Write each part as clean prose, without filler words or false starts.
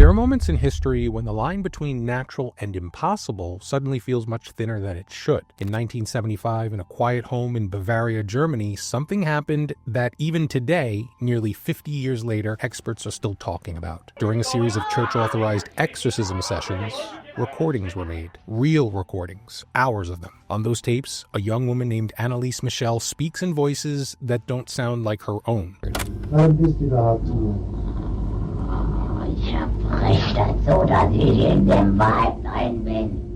There are moments in history when the line between natural and impossible suddenly feels much thinner than it should. In 1975, in a quiet home in Bavaria, Germany, something happened that even today, nearly 50 years later, experts are still talking about. During a series of church-authorized exorcism sessions, recordings were made. Real recordings, hours of them. On those tapes, a young woman named Anneliese Michel speaks in voices that don't sound like her own. Wann bist du überhaupt hier? Ich spreche das so, dass ich in dem Wald ein bin.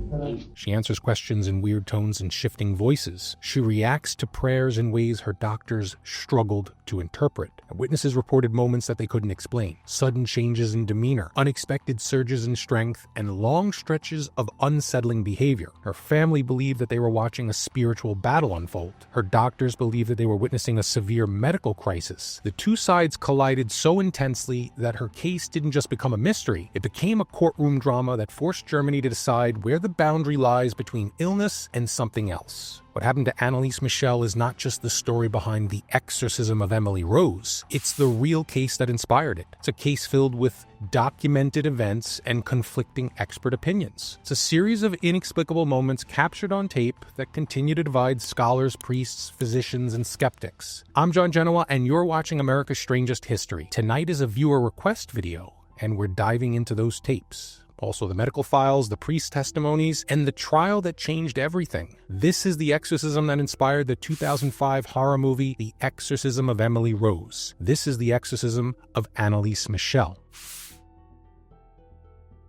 She answers questions in weird tones and shifting voices. She reacts to prayers in ways her doctors struggled to interpret. Witnesses reported moments that they couldn't explain. Sudden changes in demeanor, unexpected surges in strength, and long stretches of unsettling behavior. Her family believed that they were watching a spiritual battle unfold. Her doctors believed that they were witnessing a severe medical crisis. The two sides collided so intensely that her case didn't just become a mystery. It became a courtroom drama that forced Germany to decide where the boundary lies between illness and something else. What happened to Anneliese Michel is not just the story behind the Exorcism of Emily Rose. It's the real case that inspired it. It's a case filled with documented events and conflicting expert opinions. It's a series of inexplicable moments captured on tape that continue to divide scholars, priests, physicians, and skeptics. I'm John Genoa, and you're watching America's Strangest History. Tonight is a viewer request video, and we're diving into those tapes. Also the medical files, the priest testimonies, and the trial that changed everything. This is the exorcism that inspired the 2005 horror movie, The Exorcism of Emily Rose. This is the exorcism of Anneliese Michel.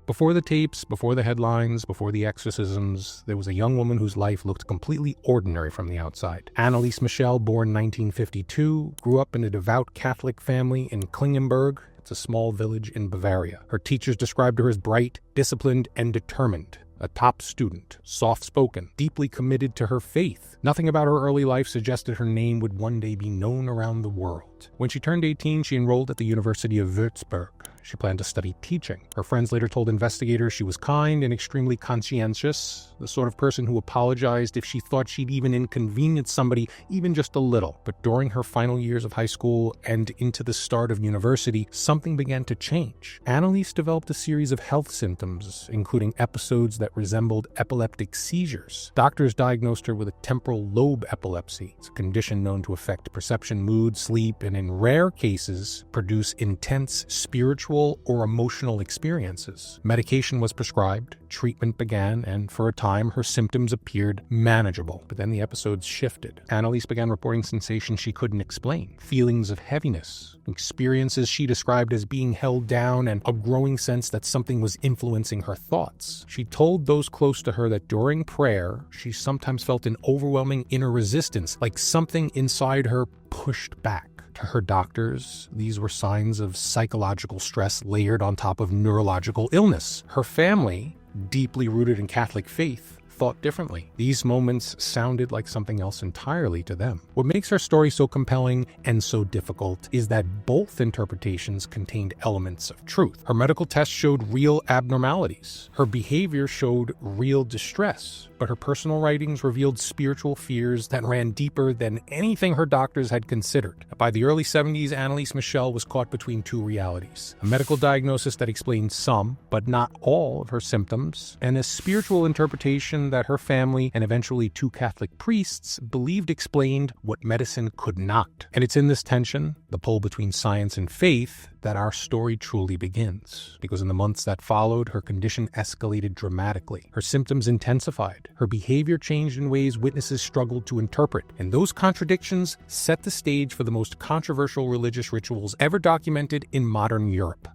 Before the tapes, before the headlines, before the exorcisms, there was a young woman whose life looked completely ordinary from the outside. Anneliese Michel, born 1952, grew up in a devout Catholic family in Klingenberg. It's a small village in Bavaria. Her teachers described her as bright, disciplined, and determined. A top student, soft-spoken, deeply committed to her faith. Nothing about her early life suggested her name would one day be known around the world. When she turned 18, she enrolled at the University of Würzburg. She planned to study teaching. Her friends later told investigators she was kind and extremely conscientious, the sort of person who apologized if she thought she'd even inconvenienced somebody, even just a little. But during her final years of high school and into the start of university, something began to change. Anneliese developed a series of health symptoms, including episodes that resembled epileptic seizures. Doctors diagnosed her with a temporal lobe epilepsy. It's a condition known to affect perception, mood, sleep, and in rare cases, produce intense spiritual or emotional experiences. Medication was prescribed, treatment began, and for a time her symptoms appeared manageable. But then the episodes shifted. Anneliese began reporting sensations she couldn't explain, feelings of heaviness, experiences she described as being held down, and a growing sense that something was influencing her thoughts. She told those close to her that during prayer, she sometimes felt an overwhelming inner resistance, like something inside her pushed back. To her doctors, these were signs of psychological stress layered on top of neurological illness. Her family, deeply rooted in Catholic faith, thought differently. These moments sounded like something else entirely to them. What makes her story so compelling and so difficult is that both interpretations contained elements of truth. Her medical tests showed real abnormalities. Her behavior showed real distress. But her personal writings revealed spiritual fears that ran deeper than anything her doctors had considered. By the early 70s, Anneliese Michel was caught between two realities: a medical diagnosis that explained some, but not all, of her symptoms, and a spiritual interpretation that her family and eventually two Catholic priests believed explained what medicine could not. And it's in this tension, the pull between science and faith, that our story truly begins. Because in the months that followed, her condition escalated dramatically. Her symptoms intensified. Her behavior changed in ways witnesses struggled to interpret. And those contradictions set the stage for the most controversial religious rituals ever documented in modern Europe.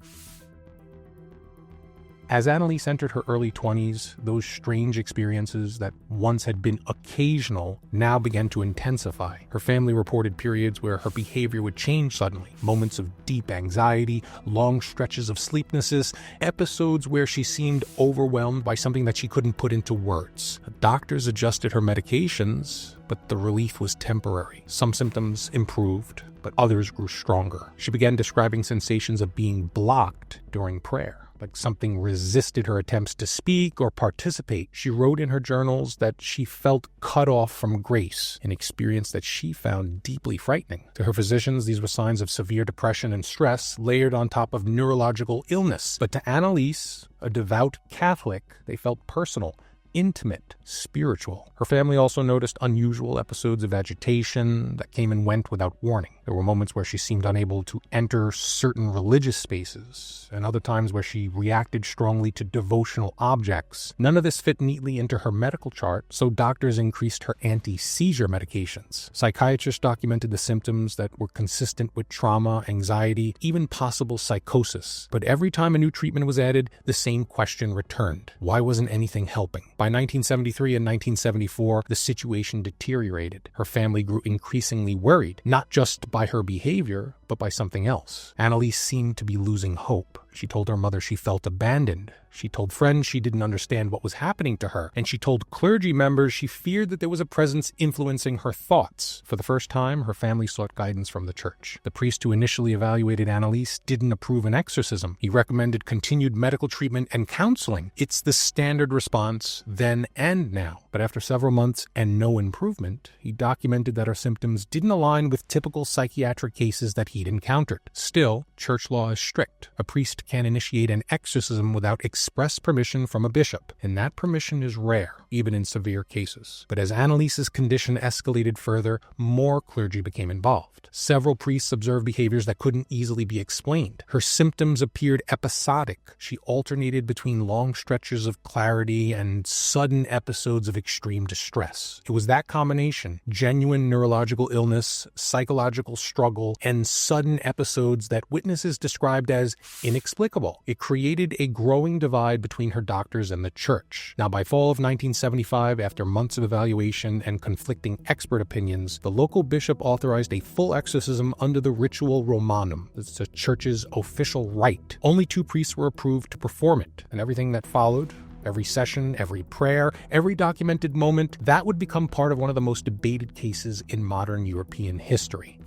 As Anneliese entered her early 20s, those strange experiences that once had been occasional now began to intensify. Her family reported periods where her behavior would change suddenly, moments of deep anxiety, long stretches of sleeplessness, episodes where she seemed overwhelmed by something that she couldn't put into words. Doctors adjusted her medications, but the relief was temporary. Some symptoms improved, but others grew stronger. She began describing sensations of being blocked during prayer, like something resisted her attempts to speak or participate. She wrote in her journals that she felt cut off from grace, an experience that she found deeply frightening. To her physicians, these were signs of severe depression and stress layered on top of neurological illness. But to Anneliese, a devout Catholic, they felt personal, intimate, spiritual. Her family also noticed unusual episodes of agitation that came and went without warning. There were moments where she seemed unable to enter certain religious spaces, and other times where she reacted strongly to devotional objects. None of this fit neatly into her medical chart, so doctors increased her anti-seizure medications. Psychiatrists documented the symptoms that were consistent with trauma, anxiety, even possible psychosis. But every time a new treatment was added, the same question returned. Why wasn't anything helping? By 1973 and 1974, the situation deteriorated. Her family grew increasingly worried, not just by her behavior, but by something else. Anneliese seemed to be losing hope. She told her mother she felt abandoned. She told friends she didn't understand what was happening to her. And she told clergy members she feared that there was a presence influencing her thoughts. For the first time, her family sought guidance from the church. The priest who initially evaluated Anneliese didn't approve an exorcism. He recommended continued medical treatment and counseling. It's the standard response then and now. But after several months and no improvement, he documented that her symptoms didn't align with typical psychiatric cases that he'd encountered. Still, church law is strict. A priest can initiate an exorcism without express permission from a bishop, and that permission is rare, even in severe cases. But as Anneliese's condition escalated further, more clergy became involved. Several priests observed behaviors that couldn't easily be explained. Her symptoms appeared episodic. She alternated between long stretches of clarity and sudden episodes of extreme distress. It was that combination, genuine neurological illness, psychological struggle, and sudden episodes that witnesses described as inexplicable. It created a growing divide between her doctors and the church. Now, by fall of 1975, after months of evaluation and conflicting expert opinions, the local bishop authorized a full exorcism under the Ritual Romanum. It's the church's official rite. Only 2 priests were approved to perform it, and everything that followed, every session, every prayer, every documented moment, that would become part of one of the most debated cases in modern European history.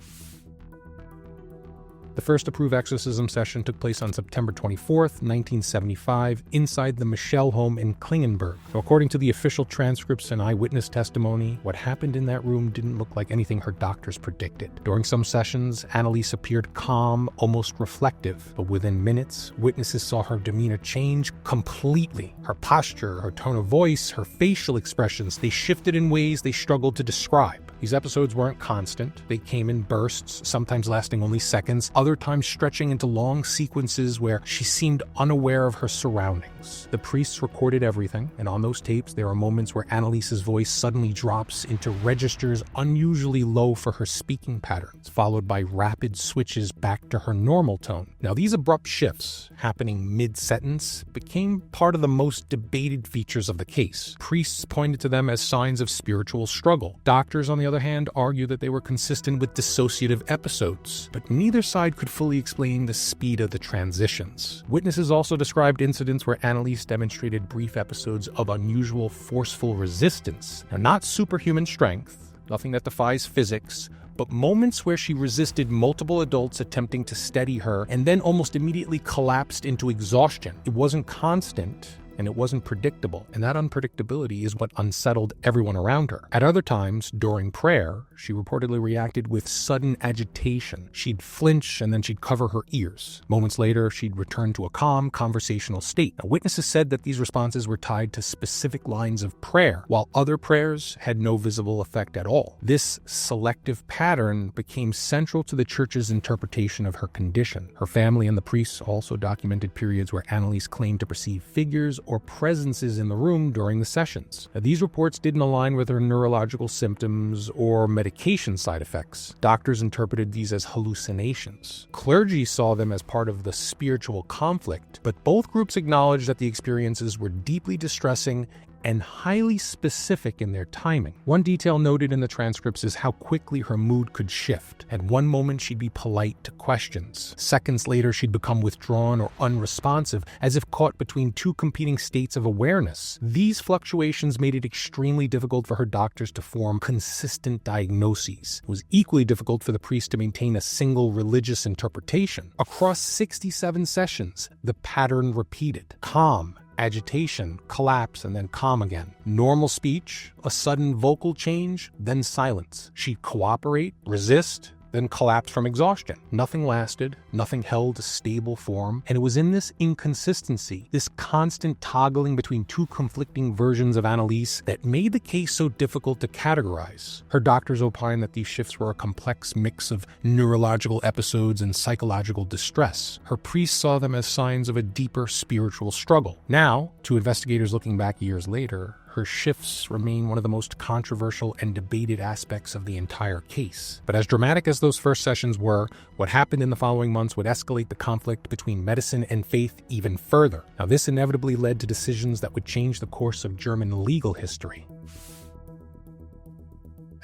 The first approved exorcism session took place on September 24th, 1975, inside the Michel home in Klingenberg. So according to the official transcripts and eyewitness testimony, what happened in that room didn't look like anything her doctors predicted. During some sessions, Anneliese appeared calm, almost reflective, but within minutes, witnesses saw her demeanor change completely. Her posture, her tone of voice, her facial expressions, they shifted in ways they struggled to describe. These episodes weren't constant. They came in bursts, sometimes lasting only seconds, other times stretching into long sequences where she seemed unaware of her surroundings. The priests recorded everything, and on those tapes there are moments where Anneliese's voice suddenly drops into registers unusually low for her speaking patterns, followed by rapid switches back to her normal tone. Now, these abrupt shifts, happening mid-sentence, became part of the most debated features of the case. Priests pointed to them as signs of spiritual struggle. Doctors, on the other hand, argue that they were consistent with dissociative episodes, but neither side could fully explain the speed of the transitions. Witnesses also described incidents where Anneliese demonstrated brief episodes of unusual forceful resistance. Now, not superhuman strength, nothing that defies physics, but moments where she resisted multiple adults attempting to steady her and then almost immediately collapsed into exhaustion. It wasn't constant, and it wasn't predictable, and that unpredictability is what unsettled everyone around her. At other times, during prayer, she reportedly reacted with sudden agitation. She'd flinch and then she'd cover her ears. Moments later, she'd return to a calm, conversational state. Now, witnesses said that these responses were tied to specific lines of prayer, while other prayers had no visible effect at all. This selective pattern became central to the church's interpretation of her condition. Her family and the priests also documented periods where Anneliese claimed to perceive figures or presences in the room during the sessions. Now, these reports didn't align with her neurological symptoms or medication side effects. Doctors interpreted these as hallucinations. Clergy saw them as part of the spiritual conflict, but both groups acknowledged that the experiences were deeply distressing and highly specific in their timing. One detail noted in the transcripts is how quickly her mood could shift. At one moment, she'd be polite to questions. Seconds later, she'd become withdrawn or unresponsive, as if caught between two competing states of awareness. These fluctuations made it extremely difficult for her doctors to form consistent diagnoses. It was equally difficult for the priest to maintain a single religious interpretation. Across 67 sessions, the pattern repeated: calm, agitation, collapse, and then calm again. Normal speech, a sudden vocal change, then silence. She'd cooperate, resist, then collapse from exhaustion. Nothing lasted, nothing held a stable form, and it was in this inconsistency, this constant toggling between two conflicting versions of Anneliese, that made the case so difficult to categorize. Her doctors opined that these shifts were a complex mix of neurological episodes and psychological distress. Her priests saw them as signs of a deeper spiritual struggle. Now, to investigators looking back years later, her shifts remain one of the most controversial and debated aspects of the entire case. But as dramatic as those first sessions were, what happened in the following months would escalate the conflict between medicine and faith even further. Now, this inevitably led to decisions that would change the course of German legal history.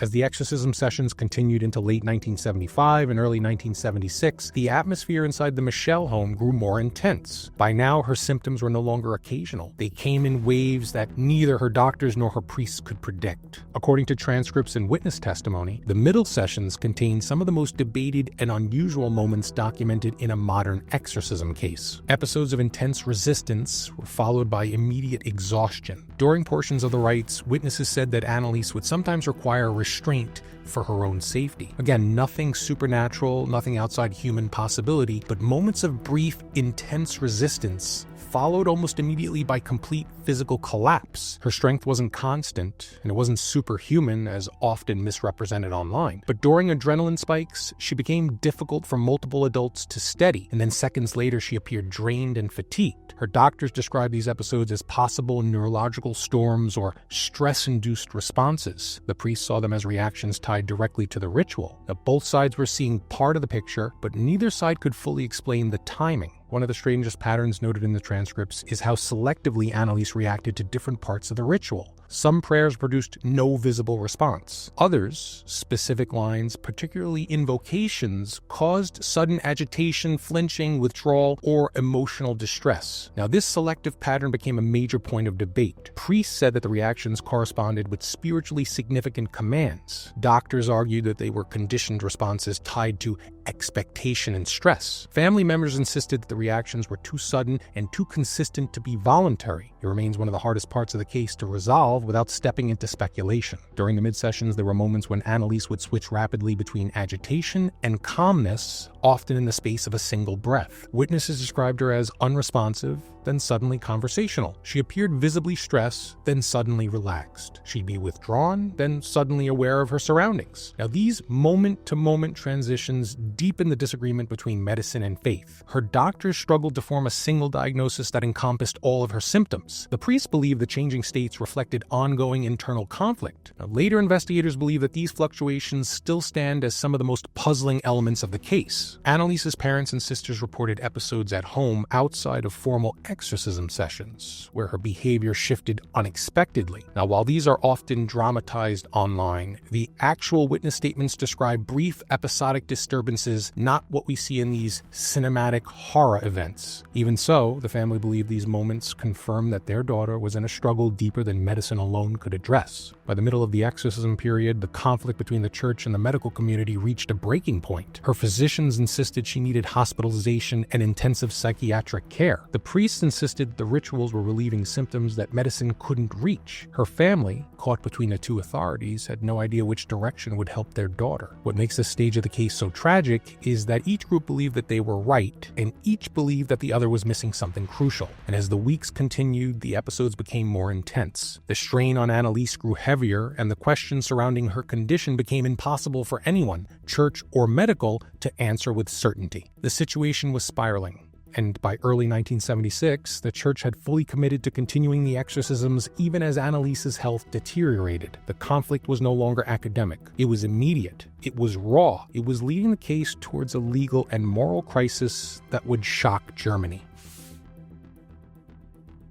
As the exorcism sessions continued into late 1975 and early 1976, the atmosphere inside the Michel home grew more intense. By now, her symptoms were no longer occasional. They came in waves that neither her doctors nor her priests could predict. According to transcripts and witness testimony, the middle sessions contained some of the most debated and unusual moments documented in a modern exorcism case. Episodes of intense resistance were followed by immediate exhaustion. During portions of the rites, witnesses said that Anneliese would sometimes require restraint for her own safety. Again, nothing supernatural, nothing outside human possibility, but moments of brief, intense resistance followed almost immediately by complete physical collapse. Her strength wasn't constant, and it wasn't superhuman as often misrepresented online. But during adrenaline spikes, she became difficult for multiple adults to steady, and then seconds later she appeared drained and fatigued. Her doctors described these episodes as possible neurological storms or stress-induced responses. The priests saw them as reactions tied directly to the ritual. Now, both sides were seeing part of the picture, but neither side could fully explain the timing. One of the strangest patterns noted in the transcripts is how selectively Anneliese reacted to different parts of the ritual. Some prayers produced no visible response. Others, specific lines, particularly invocations, caused sudden agitation, flinching, withdrawal, or emotional distress. Now, this selective pattern became a major point of debate. Priests said that the reactions corresponded with spiritually significant commands. Doctors argued that they were conditioned responses tied to expectation and stress. Family members insisted that the reactions were too sudden and too consistent to be voluntary. It remains one of the hardest parts of the case to resolve without stepping into speculation. During the mid-sessions, there were moments when Anneliese would switch rapidly between agitation and calmness, often in the space of a single breath. Witnesses described her as unresponsive, then suddenly conversational. She appeared visibly stressed, then suddenly relaxed. She'd be withdrawn, then suddenly aware of her surroundings. Now, these moment-to-moment transitions deepened the disagreement between medicine and faith. Her doctors struggled to form a single diagnosis that encompassed all of her symptoms. The priests believed the changing states reflected ongoing internal conflict. Now, later investigators believe that these fluctuations still stand as some of the most puzzling elements of the case. Anneliese's parents and sisters reported episodes at home outside of formal exorcism sessions, where her behavior shifted unexpectedly. Now, while these are often dramatized online, the actual witness statements describe brief episodic disturbances, not what we see in these cinematic horror events. Even so, the family believed these moments confirmed that their daughter was in a struggle deeper than medicine alone could address. By the middle of the exorcism period, the conflict between the church and the medical community reached a breaking point. Her physicians insisted she needed hospitalization and intensive psychiatric care. The priests insisted the rituals were relieving symptoms that medicine couldn't reach. Her family, caught between the two authorities, had no idea which direction would help their daughter. What makes this stage of the case so tragic is that each group believed that they were right, and each believed that the other was missing something crucial. And as the weeks continued, the episodes became more intense. The strain on Anneliese grew heavier, and the questions surrounding her condition became impossible for anyone, church or medical, to answer with certainty. The situation was spiraling. And by early 1976, the church had fully committed to continuing the exorcisms even as Anneliese's health deteriorated. The conflict was no longer academic. It was immediate. It was raw. It was leading the case towards a legal and moral crisis that would shock Germany.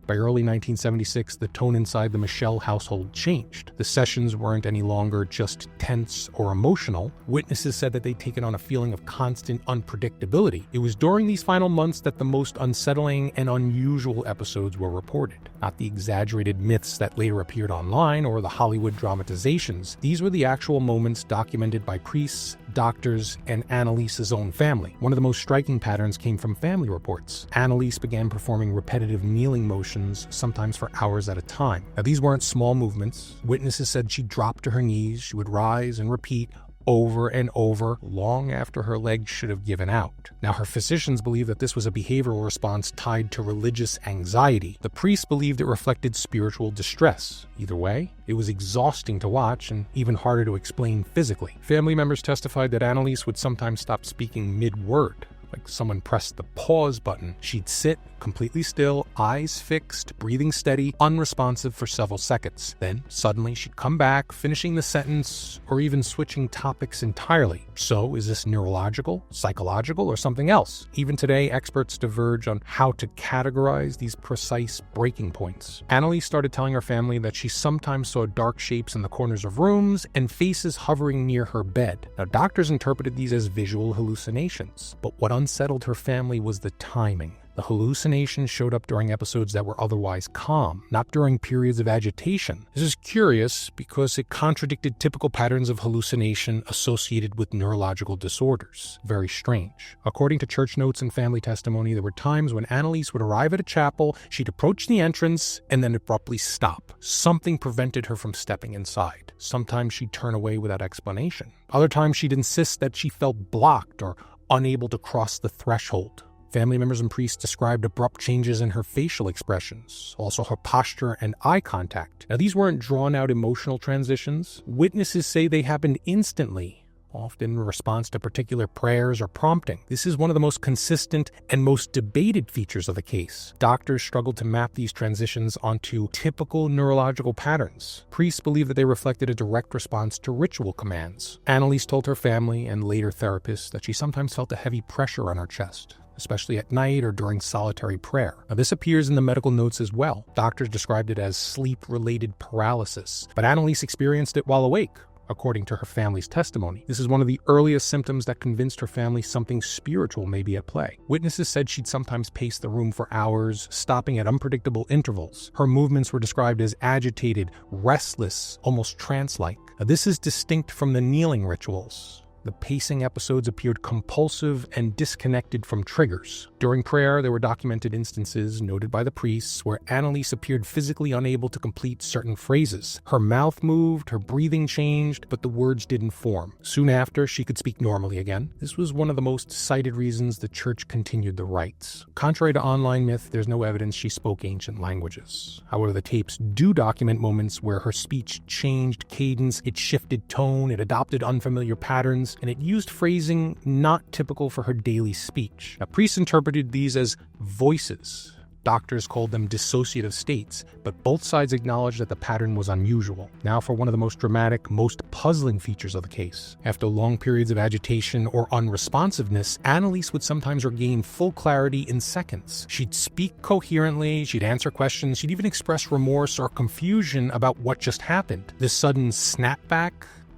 By early 1976, the tone inside the Michel household changed. The sessions weren't any longer just tense or emotional. Witnesses said that they'd taken on a feeling of constant unpredictability. It was during these final months that the most unsettling and unusual episodes were reported. Not the exaggerated myths that later appeared online or the Hollywood dramatizations. These were the actual moments documented by priests, doctors, and Anneliese's own family. One of the most striking patterns came from family reports. Anneliese began performing repetitive kneeling motions, sometimes for hours at a time. Now, these weren't small movements. Witnesses said she dropped to her knees, she would rise and repeat over and over, long after her legs should have given out. Now, her physicians believe that this was a behavioral response tied to religious anxiety. The priests believed it reflected spiritual distress. Either way, it was exhausting to watch and even harder to explain physically. Family members testified that Anneliese would sometimes stop speaking mid-word, like someone pressed the pause button. She'd sit completely still, eyes fixed, breathing steady, unresponsive for several seconds. Then, suddenly, she'd come back, finishing the sentence, or even switching topics entirely. So, is this neurological, psychological, or something else? Even today, experts diverge on how to categorize these precise breaking points. Anneliese started telling her family that she sometimes saw dark shapes in the corners of rooms and faces hovering near her bed. Now, doctors interpreted these as visual hallucinations, but what unsettled her family was the timing. The hallucinations showed up during episodes that were otherwise calm, not during periods of agitation. This is curious because it contradicted typical patterns of hallucination associated with neurological disorders. Very strange. According to church notes and family testimony, there were times when Anneliese would arrive at a chapel, she'd approach the entrance, and then abruptly stop. Something prevented her from stepping inside. Sometimes she'd turn away without explanation. Other times she'd insist that she felt blocked or unable to cross the threshold. Family members and priests described abrupt changes in her facial expressions, also her posture and eye contact. Now, these weren't drawn-out emotional transitions. Witnesses say they happened instantly, often in response to particular prayers or prompting. This is one of the most consistent and most debated features of the case. Doctors struggled to map these transitions onto typical neurological patterns. Priests believe that they reflected a direct response to ritual commands. Anneliese told her family and later therapists that she sometimes felt a heavy pressure on her chest, especially at night or during solitary prayer. Now, this appears in the medical notes as well. Doctors described it as sleep-related paralysis, but Anneliese experienced it while awake, according to her family's testimony. This is one of the earliest symptoms that convinced her family something spiritual may be at play. Witnesses said she'd sometimes pace the room for hours, stopping at unpredictable intervals. Her movements were described as agitated, restless, almost trance-like. Now, this is distinct from the kneeling rituals. The pacing episodes appeared compulsive and disconnected from triggers. During prayer, there were documented instances, noted by the priests, where Anneliese appeared physically unable to complete certain phrases. Her mouth moved, her breathing changed, but the words didn't form. Soon after, she could speak normally again. This was one of the most cited reasons the church continued the rites. Contrary to online myth, there's no evidence she spoke ancient languages. However, the tapes do document moments where her speech changed cadence, it shifted tone, it adopted unfamiliar patterns, and it used phrasing not typical for her daily speech. Now, priests interpreted these as voices. Doctors called them dissociative states, but both sides acknowledged that the pattern was unusual. Now for one of the most dramatic, most puzzling features of the case. After long periods of agitation or unresponsiveness, Anneliese would sometimes regain full clarity in seconds. She'd speak coherently, she'd answer questions, she'd even express remorse or confusion about what just happened. This sudden snapback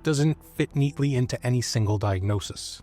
doesn't fit neatly into any single diagnosis.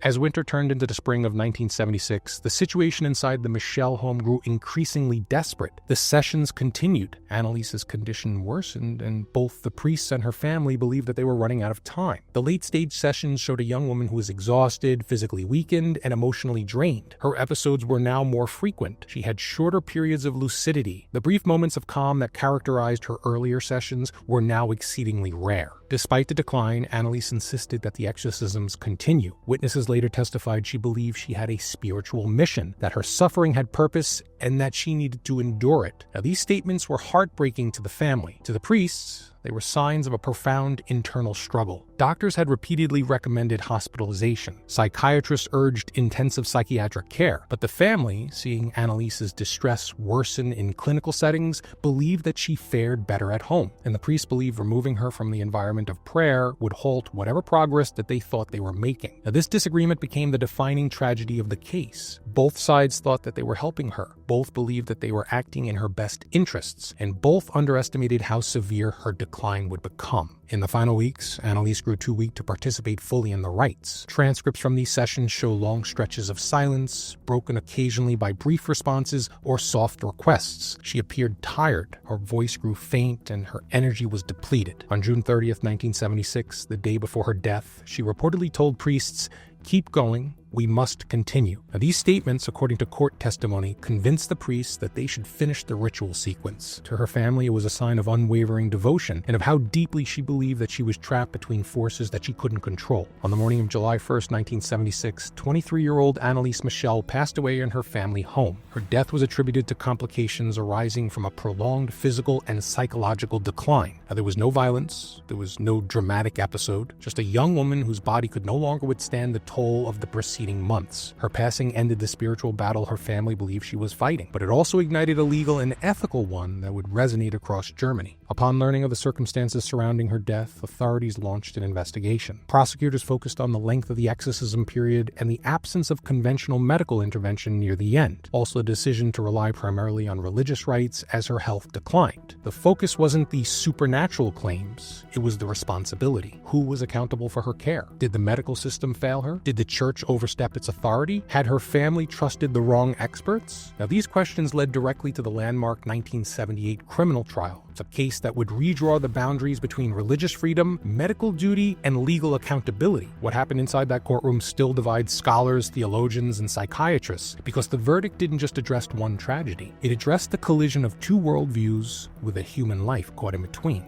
As winter turned into the spring of 1976, the situation inside the Michel home grew increasingly desperate. The sessions continued. Anneliese's condition worsened, and both the priests and her family believed that they were running out of time. The late-stage sessions showed a young woman who was exhausted, physically weakened, and emotionally drained. Her episodes were now more frequent. She had shorter periods of lucidity. The brief moments of calm that characterized her earlier sessions were now exceedingly rare. Despite the decline, Anneliese insisted that the exorcisms continue. Witnesses later testified she believed she had a spiritual mission, that her suffering had purpose, and that she needed to endure it. Now, these statements were heartbreaking to the family. To the priests, they were signs of a profound internal struggle. Doctors had repeatedly recommended hospitalization. Psychiatrists urged intensive psychiatric care. But the family, seeing Anneliese's distress worsen in clinical settings, believed that she fared better at home. And the priests believed removing her from the environment of prayer would halt whatever progress that they thought they were making. Now, this disagreement became the defining tragedy of the case. Both sides thought that they were helping her, Both believed that they were acting in her best interests, and both underestimated how severe her decline would become. In the final weeks, Anneliese grew too weak to participate fully in the rites. Transcripts from these sessions show long stretches of silence, broken occasionally by brief responses or soft requests. She appeared tired, her voice grew faint, and her energy was depleted. On June 30th, 1976, the day before her death, she reportedly told priests, "Keep going. We must continue." Now, these statements, according to court testimony, convinced the priests that they should finish the ritual sequence. To her family, it was a sign of unwavering devotion and of how deeply she believed that she was trapped between forces that she couldn't control. On the morning of July 1st, 1976, 23-year-old Anneliese Michel passed away in her family home. Her death was attributed to complications arising from a prolonged physical and psychological decline. Now, there was no violence, there was no dramatic episode, just a young woman whose body could no longer withstand the toll of the preceding months. Her passing ended the spiritual battle her family believed she was fighting, but it also ignited a legal and ethical one that would resonate across Germany. Upon learning of the circumstances surrounding her death, authorities launched an investigation. Prosecutors focused on the length of the exorcism period and the absence of conventional medical intervention near the end. Also, the decision to rely primarily on religious rites as her health declined. The focus wasn't the supernatural claims, it was the responsibility. Who was accountable for her care? Did the medical system fail her? Did the church overstep its authority? Had her family trusted the wrong experts? Now, these questions led directly to the landmark 1978 criminal trial. It's a case that would redraw the boundaries between religious freedom, medical duty, and legal accountability. What happened inside that courtroom still divides scholars, theologians, and psychiatrists, because the verdict didn't just address one tragedy. It addressed the collision of two worldviews with a human life caught in between.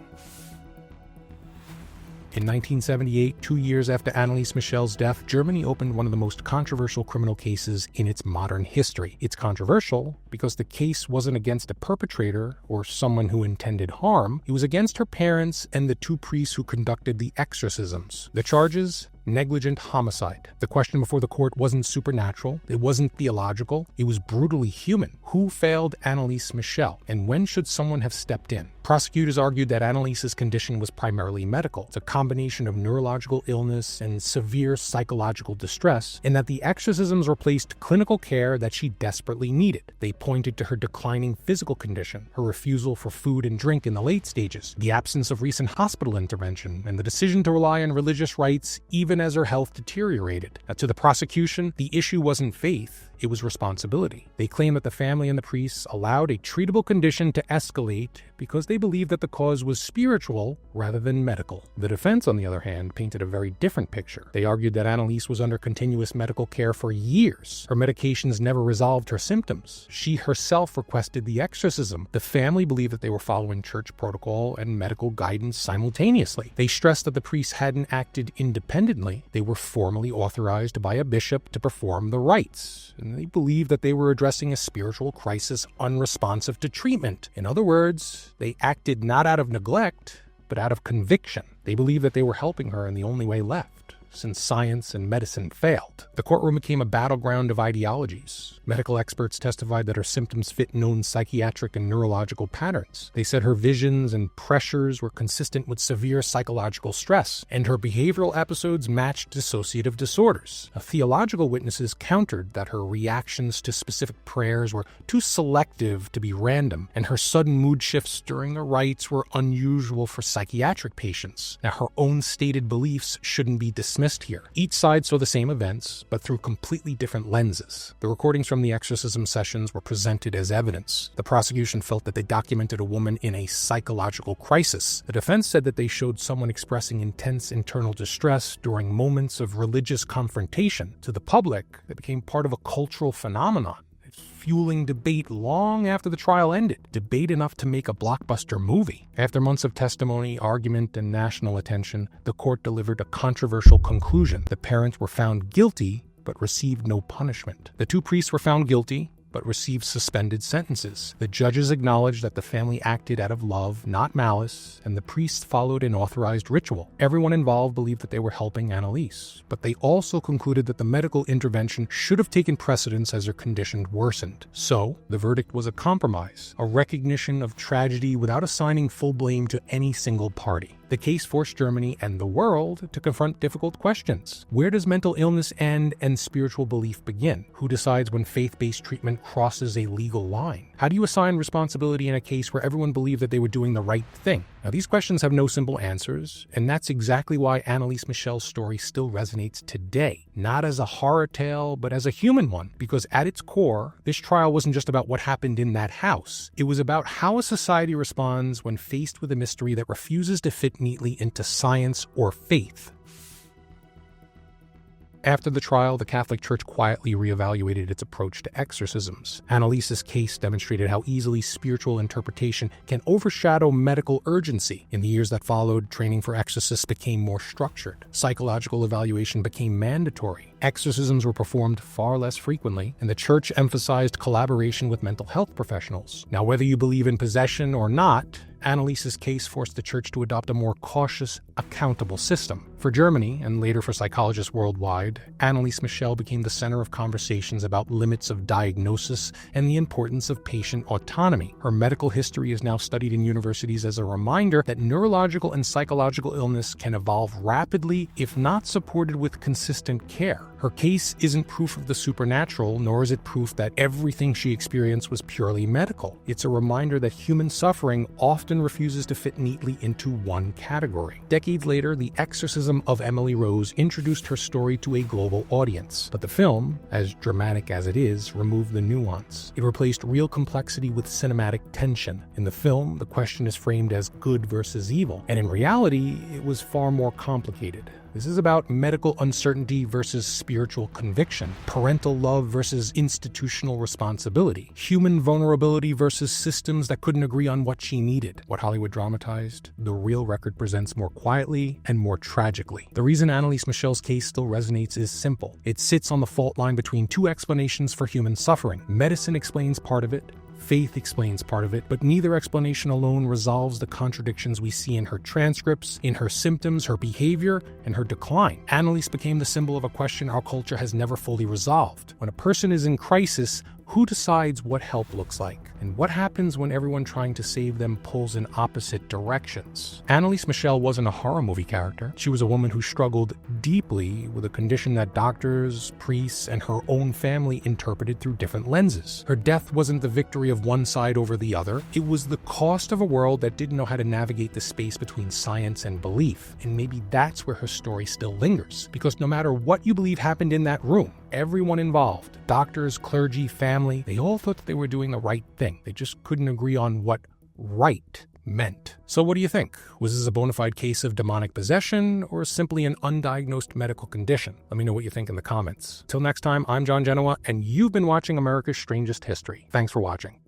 In 1978, 2 years after Anneliese Michel's death, Germany opened one of the most controversial criminal cases in its modern history. It's controversial because the case wasn't against a perpetrator or someone who intended harm. It was against her parents and the two priests who conducted the exorcisms. The charges? Negligent homicide. The question before the court wasn't supernatural, it wasn't theological, it was brutally human. Who failed Anneliese Michel, and when should someone have stepped in? Prosecutors argued that Anneliese's condition was primarily medical. It's a combination of neurological illness and severe psychological distress, and that the exorcisms replaced clinical care that she desperately needed. They pointed to her declining physical condition, her refusal for food and drink in the late stages, the absence of recent hospital intervention, and the decision to rely on religious rites even as her health deteriorated. Now, to the prosecution, the issue wasn't faith, it was responsibility. They claimed that the family and the priests allowed a treatable condition to escalate because they believed that the cause was spiritual rather than medical. The defense, on the other hand, painted a very different picture. They argued that Anneliese was under continuous medical care for years. Her medications never resolved her symptoms. She herself requested the exorcism. The family believed that they were following church protocol and medical guidance simultaneously. They stressed that the priests hadn't acted independently. They were formally authorized by a bishop to perform the rites. And they believed that they were addressing a spiritual crisis unresponsive to treatment. In other words, they acted not out of neglect, but out of conviction. They believed that they were helping her in the only way left, since science and medicine failed. The courtroom became a battleground of ideologies. Medical experts testified that her symptoms fit known psychiatric and neurological patterns. They said her visions and pressures were consistent with severe psychological stress, and her behavioral episodes matched dissociative disorders. Theological witnesses countered that her reactions to specific prayers were too selective to be random, and her sudden mood shifts during the rites were unusual for psychiatric patients. Now, her own stated beliefs shouldn't be dismissed here. Each side saw the same events, but through completely different lenses. The recordings from the exorcism sessions were presented as evidence. The prosecution felt that they documented a woman in a psychological crisis. The defense said that they showed someone expressing intense internal distress during moments of religious confrontation. To the public, they became part of a cultural phenomenon, fueling debate long after the trial ended, debate enough to make a blockbuster movie. After months of testimony, argument, and national attention, the court delivered a controversial conclusion. The parents were found guilty, but received no punishment. The two priests were found guilty, but received suspended sentences. The judges acknowledged that the family acted out of love, not malice, and the priests followed an authorized ritual. Everyone involved believed that they were helping Anneliese, but they also concluded that the medical intervention should have taken precedence as her condition worsened. So, the verdict was a compromise, a recognition of tragedy without assigning full blame to any single party. The case forced Germany and the world to confront difficult questions. Where does mental illness end and spiritual belief begin? Who decides when faith-based treatment crosses a legal line? How do you assign responsibility in a case where everyone believed that they were doing the right thing? Now, these questions have no simple answers, and that's exactly why Anneliese Michel's story still resonates today. Not as a horror tale, but as a human one, because at its core, this trial wasn't just about what happened in that house. It was about how a society responds when faced with a mystery that refuses to fit neatly into science or faith. After the trial, the Catholic Church quietly reevaluated its approach to exorcisms. Anneliese's case demonstrated how easily spiritual interpretation can overshadow medical urgency. In the years that followed, training for exorcists became more structured. Psychological evaluation became mandatory. Exorcisms were performed far less frequently, and the Church emphasized collaboration with mental health professionals. Now, whether you believe in possession or not, Anneliese's case forced the Church to adopt a more cautious, accountable system. For Germany, and later for psychologists worldwide, Anneliese Michel became the center of conversations about limits of diagnosis and the importance of patient autonomy. Her medical history is now studied in universities as a reminder that neurological and psychological illness can evolve rapidly if not supported with consistent care. Her case isn't proof of the supernatural, nor is it proof that everything she experienced was purely medical. It's a reminder that human suffering often refuses to fit neatly into one category. Decades later, The Exorcism of Emily Rose introduced her story to a global audience. But the film, as dramatic as it is, removed the nuance. It replaced real complexity with cinematic tension. In the film, the question is framed as good versus evil, and in reality, it was far more complicated. This is about medical uncertainty versus spiritual conviction, parental love versus institutional responsibility, human vulnerability versus systems that couldn't agree on what she needed. What Hollywood dramatized, the real record presents more quietly and more tragically. The reason Anneliese Michel's case still resonates is simple. It sits on the fault line between two explanations for human suffering. Medicine explains part of it, faith explains part of it, but neither explanation alone resolves the contradictions we see in her transcripts, in her symptoms, her behavior, and her decline. Anneliese became the symbol of a question our culture has never fully resolved. When a person is in crisis, who decides what help looks like? And what happens when everyone trying to save them pulls in opposite directions? Anneliese Michel wasn't a horror movie character. She was a woman who struggled deeply with a condition that doctors, priests, and her own family interpreted through different lenses. Her death wasn't the victory of one side over the other. It was the cost of a world that didn't know how to navigate the space between science and belief. And maybe that's where her story still lingers. Because no matter what you believe happened in that room, everyone involved, doctors, clergy, family, they all thought that they were doing the right thing. They just couldn't agree on what right meant. So what do you think? Was this a bona fide case of demonic possession or simply an undiagnosed medical condition? Let me know what you think in the comments. Till next time, I'm John Genoa, and you've been watching America's Strangest History. Thanks for watching.